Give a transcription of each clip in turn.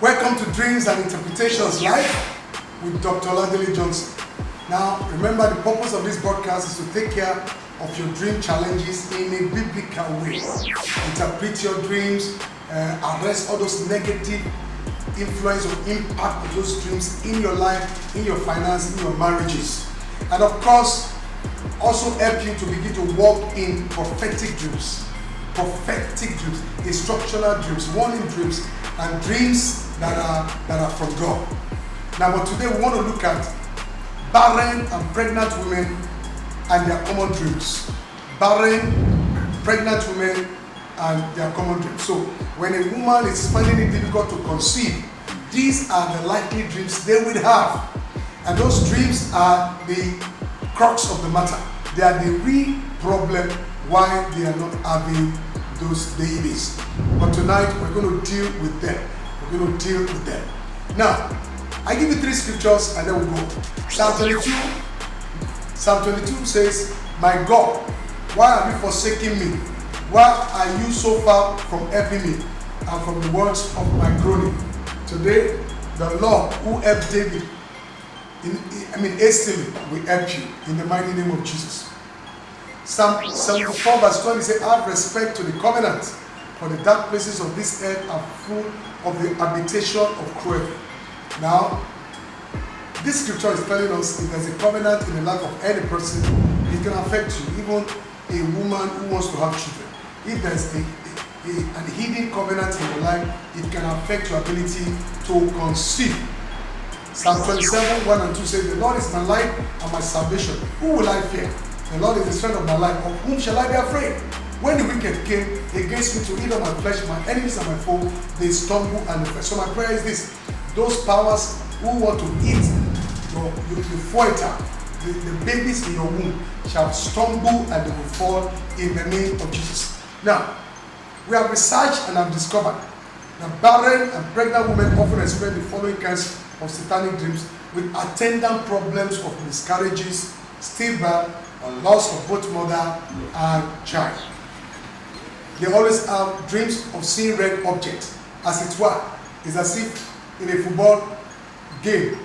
Welcome to Dreams and Interpretations Live with Dr. Oladele Johnson. Now, remember the purpose of this broadcast is to take care of your dream challenges in a biblical way. Interpret your dreams, arrest all those negative influence or impact of those dreams in your life, in your finance, in your marriages. And of course, also help you to begin to walk in prophetic dreams, instructional dreams, warning dreams, and dreams that are from God. Now, but today we want to look at barren and pregnant women and their common dreams. Barren, pregnant women, and their common dreams. So, when a woman is finding it difficult to conceive, these are the likely dreams they will have. And those dreams are the crux of the matter. They are the real problem why they are not having those babies. But tonight, we're going to deal with them. Now, I give you 3 scriptures and then we'll go. Psalm 22 says, "My God, why have you forsaken me? Why are you so far from helping me and from the words of my groaning?" Today, the Lord who helped David, hastily will help you in the mighty name of Jesus. Psalm 74 verse 20 says, "Have respect to the covenant, for the dark places of this earth are full of the habitation of cruelty." Now, this scripture is telling us if there's a covenant in the life of any person, it can affect you, even a woman who wants to have children. If there's an hidden covenant in your life, it can affect your ability to conceive. Psalm 27, 1 and 2 says, "The Lord is my light and my salvation. Who will I fear? The Lord is the strength of my life. Of whom shall I be afraid? When the wicked came against me to eat of my flesh, my enemies and my foe, they stumble and they fall." So my prayer is this: those powers who want to eat your foeta, the babies in your womb, shall stumble and they will fall in the name of Jesus. Now, we have researched and have discovered that barren and pregnant women often experience the following kinds of satanic dreams, with attendant problems of miscarriages, stillbirth, or loss of both mother and child. They always have dreams of seeing red objects, as it were. It's as if in a football game,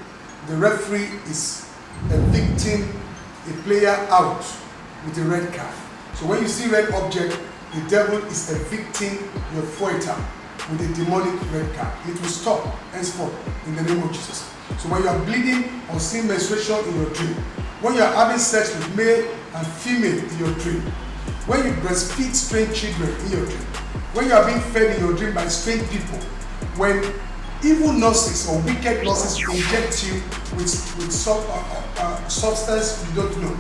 the referee is evicting a player out with a red card. So when you see red object, the devil is evicting your foeta with a demonic red card. It will stop henceforth in the name of Jesus. So when you are bleeding or seeing menstruation in your dream, when you are having sex with male and female in your dream, when you breastfeed strange children in your dream, when you are being fed in your dream by strange people, when evil nurses or wicked nurses inject you with substance you don't know,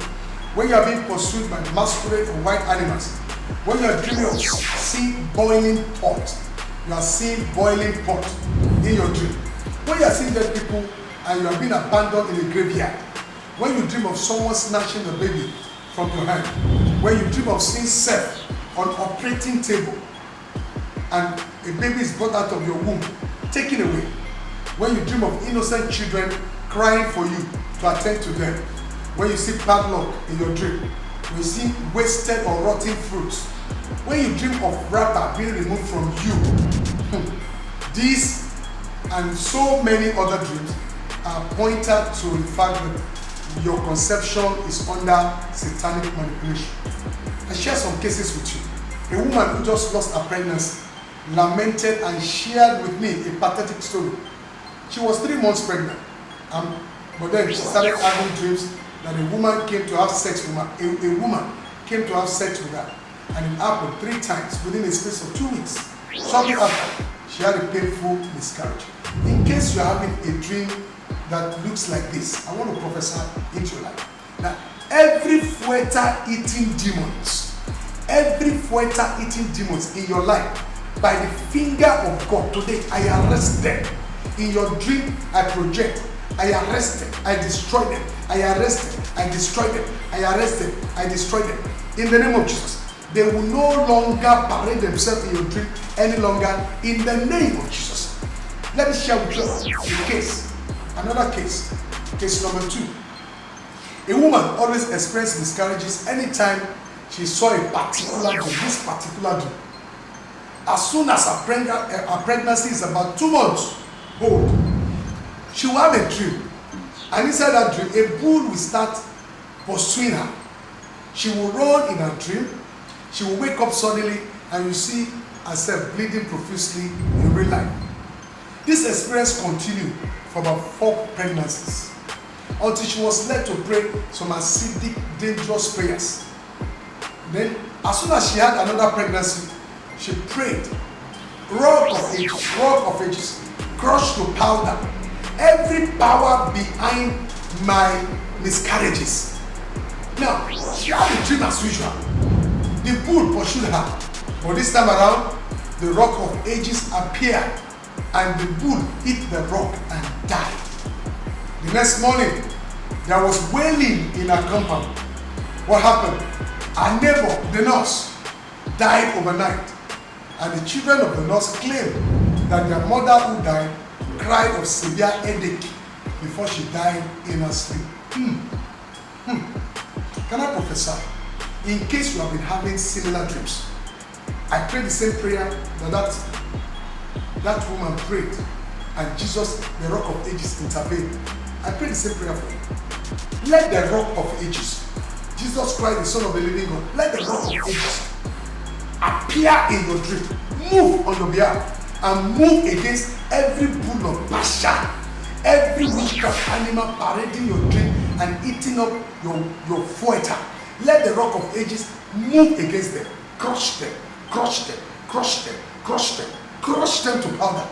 when you are being pursued by masquerade or white animals, when you are dreaming of seeing boiling pot, you are seeing boiling pot in your dream, when you are seeing dead people and you are being abandoned in a graveyard, when you dream of someone snatching the baby from your hand, when you dream of seeing self on operating table and a baby is brought out of your womb, taken away, when you dream of innocent children crying for you to attend to them, when you see padlock in your dream, when you see wasted or rotting fruits, when you dream of wrapper being removed from you, these and so many other dreams are pointed to the fact that your conception is under satanic manipulation. I share some cases with you. A woman who just lost her pregnancy lamented and shared with me a pathetic story. She was 3 months pregnant, but then she started having dreams that a woman came to have sex with her. A woman came to have sex with her, and it happened 3 times within a space of 2 weeks. Shortly after, she had a painful miscarriage. In case you're having a dream that looks like this, I want to prophesy into your life. Now, every foeta eating demons in your life, by the finger of God, today I arrest them. In your dream, I project, I arrest them, I destroy them, I arrest them, I destroy them, I arrest them, I destroy them. In the name of Jesus. They will no longer parade themselves in your dream any longer, in the name of Jesus. Let me share with you a case. Another case. Case number 2. A woman always experienced miscarriages anytime she saw a particular dream, this particular dream. As soon as her pregnancy is about 2 months, hold. She will have a dream. And inside that dream, a bull will start pursuing her. She will run in her dream. She will wake up suddenly and you see herself bleeding profusely in real life. This experience continued for about 4 pregnancies until she was led to pray some acidic, dangerous prayers. Then, as soon as she had another pregnancy, she prayed, rock of ages, crushed to powder, every power behind my miscarriages. Now, she had a dream as usual. The bull pursued her, but this time around, the rock of ages appeared, and the bull hit the rock and died. The next morning, there was wailing in her compound. What happened? Her neighbor, the nurse, died overnight, and the children of the nurse claimed that their mother who died cried of severe headache before she died in her sleep. Can I prophesy? In case you have been having similar dreams, I prayed the same prayer that woman prayed, and Jesus, the rock of ages, intervened. I prayed the same prayer for you. Let the rock of ages, Jesus Christ, the Son of the living God, let the rock of ages appear in your dream, move on your behalf, and move against every bull of Bashan, every witchcraft animal parading your dream and eating up your foeter. Let the rock of ages move against them, crush them, crush them, crush them, crush them, crush them to powder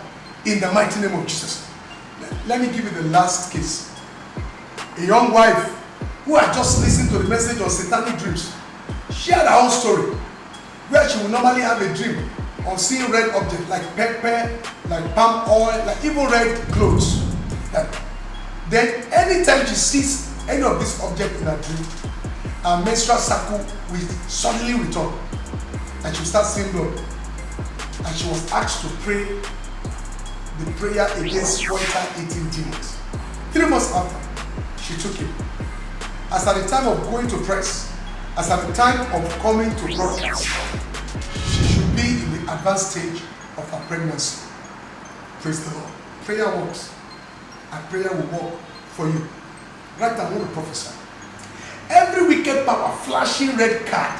in the mighty name of Jesus. Let me give you the last case. A young wife who had just listened to the message on satanic dreams shared her own story, where she would normally have a dream of seeing red objects like pepper, like palm oil, like even red clothes. Then anytime she sees any of these objects in her dream, her menstrual cycle will suddenly return and she will start seeing blood. And she was asked to pray the prayer against water-eating demons. 3 months after, she took it. As at the time of going to press, as at the time of coming to broadcast, she should be in the advanced stage of her pregnancy. Praise the Lord. Prayer works, and prayer will work for you. Right now, I want to prophesy. Every wicked power flashing red card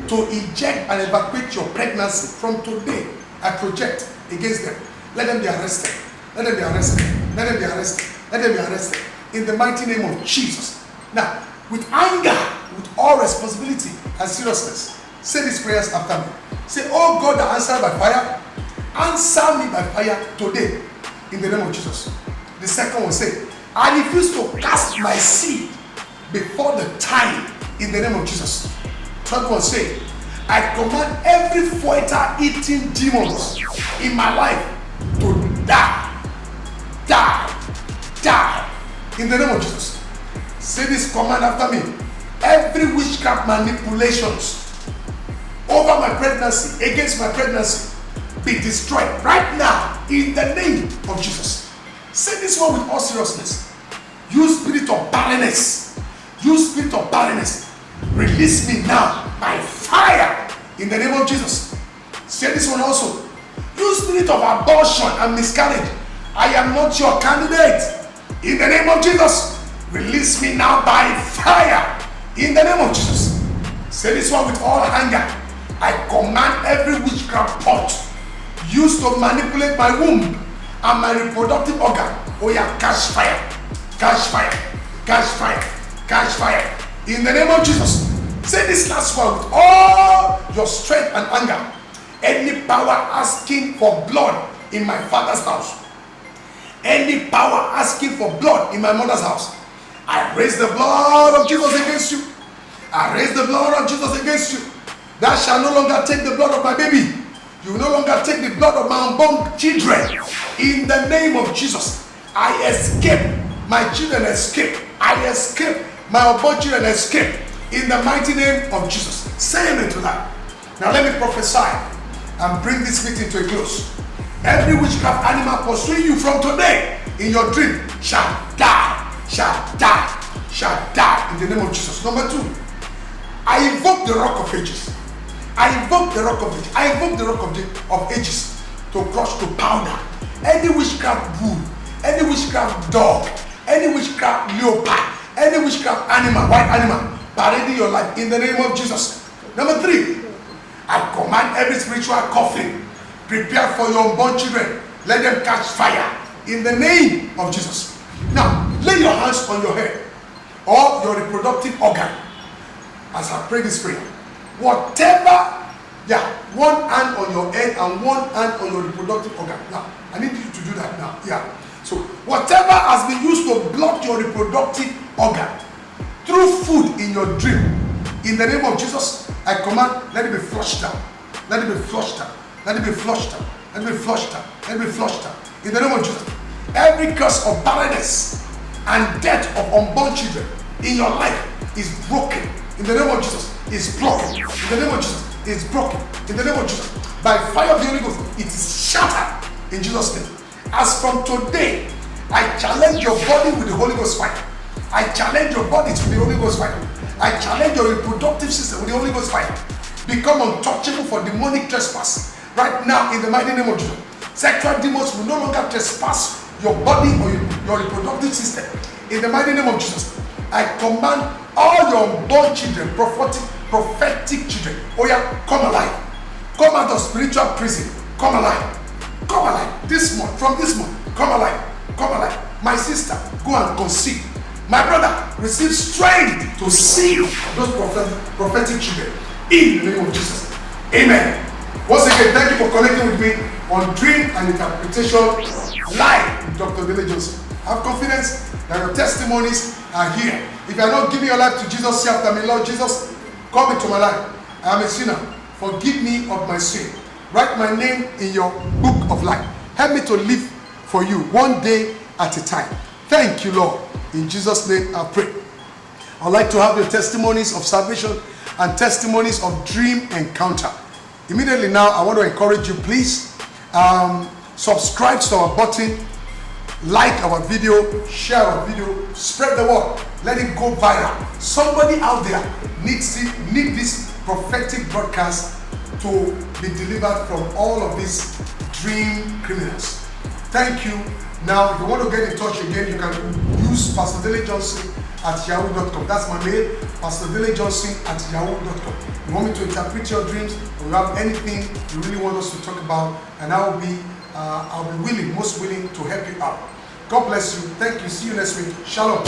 to eject and evacuate your pregnancy from today, I project against them. Let them be arrested. Let them be arrested. Let them be arrested. Let them be arrested. In the mighty name of Jesus. Now, with anger, with all responsibility and seriousness, say these prayers after me. Say, oh God that answered by fire, answer me by fire today. In the name of Jesus. The second one, say, I refuse to cast my seed before the time. In the name of Jesus. Third one, say, I command every foeter-eating demons in my life to die, die, die. In the name of Jesus. Say this command after me. Every witchcraft manipulations over my pregnancy, against my pregnancy, be destroyed right now in the name of Jesus. Say this one with all seriousness. You spirit of barrenness, you spirit of barrenness, release me now by fire in the name of Jesus. Say this one also. You spirit of abortion and miscarriage, I am not your candidate. In the name of Jesus, release me now by fire in the name of Jesus. Say this one with all anger. I command every witchcraft pot used to manipulate my womb and my reproductive organ. Oh yeah, catch fire, catch fire, catch fire, catch fire. In the name of Jesus. Say this last one with all your strength and anger. Any power asking for blood in my father's house, any power asking for blood in my mother's house, I raise the blood of Jesus against you. I raise the blood of Jesus against you. Thou shalt no longer take the blood of my baby. You will no longer take the blood of my unborn children. In the name of Jesus, I escape. My children escape. I escape. My unborn children escape. In the mighty name of Jesus. Say amen to that. Now let me prophesy and bring this meeting to a close. Every witchcraft animal pursuing you from today in your dream shall die, shall die, shall die in the name of Jesus. Number 2, I invoke the rock of ages. I invoke the rock of ages. I invoke the rock of ages to crush to powder any witchcraft bull, any witchcraft dog, any witchcraft leopard, any witchcraft animal, white animal, parading your life in the name of Jesus. Number 3, I command every spiritual coffin prepared for your unborn children. Let them catch fire in the name of Jesus. Now, lay your hands on your head or your reproductive organ as I pray this prayer. Whatever, one hand on your head and one hand on your reproductive organ. Now, I need you to do that now. So, whatever has been used to block your reproductive organ through food in your dream, in the name of Jesus, I command, let it be flushed out. Let it be flushed out. Let it be flushed out. Let it be flushed out. Let it be flushed out. In the name of Jesus. Every curse of barrenness and death of unborn children in your life is broken. In the name of Jesus, is broken. In the name of Jesus, is broken. In the name of Jesus, by fire of the Holy Ghost, it is shattered in Jesus' name. As from today, I challenge your body with the Holy Ghost fire. I challenge your body with the Holy Ghost fire. I challenge your reproductive system with the Holy Ghost fire. Become untouchable for demonic trespass right now in the mighty name of Jesus. Sexual demons will no longer trespass your body or your reproductive system in the mighty name of Jesus. I command all your unborn children, prophetic children, come alive. Come out of spiritual prison. Come alive. Come alive. This month, from this month, come alive. Come alive. My sister, go and conceive. My brother, receive strength to see those prophetic children in the name of Jesus. Amen. Once again, thank you for connecting with me on Dream and Interpretation live with Dr. Dele Johnson. I have confidence that your testimonies are here. If you are not giving your life to Jesus, say after me, Lord Jesus, come into my life. I am a sinner. Forgive me of my sin. Write my name in your book of life. Help me to live for you one day at a time. Thank you, Lord. In Jesus' name I pray. I'd like to have your testimonies of salvation and testimonies of dream encounter. Immediately now, I want to encourage you, please subscribe to our button, like our video, share our video, spread the word, let it go viral. Somebody out there needs this prophetic broadcast to be delivered from all of these dream criminals. Thank you. Now, if you want to get in touch again, you can use Pastor Dele Johnson at yahoo.com. That's my mail, Pastor Dele Johnson at yahoo.com. You want me to interpret your dreams, or you have anything you really want us to talk about, and I'll be willing, most willing to help you out. God bless you. Thank you. See you next week. Shalom.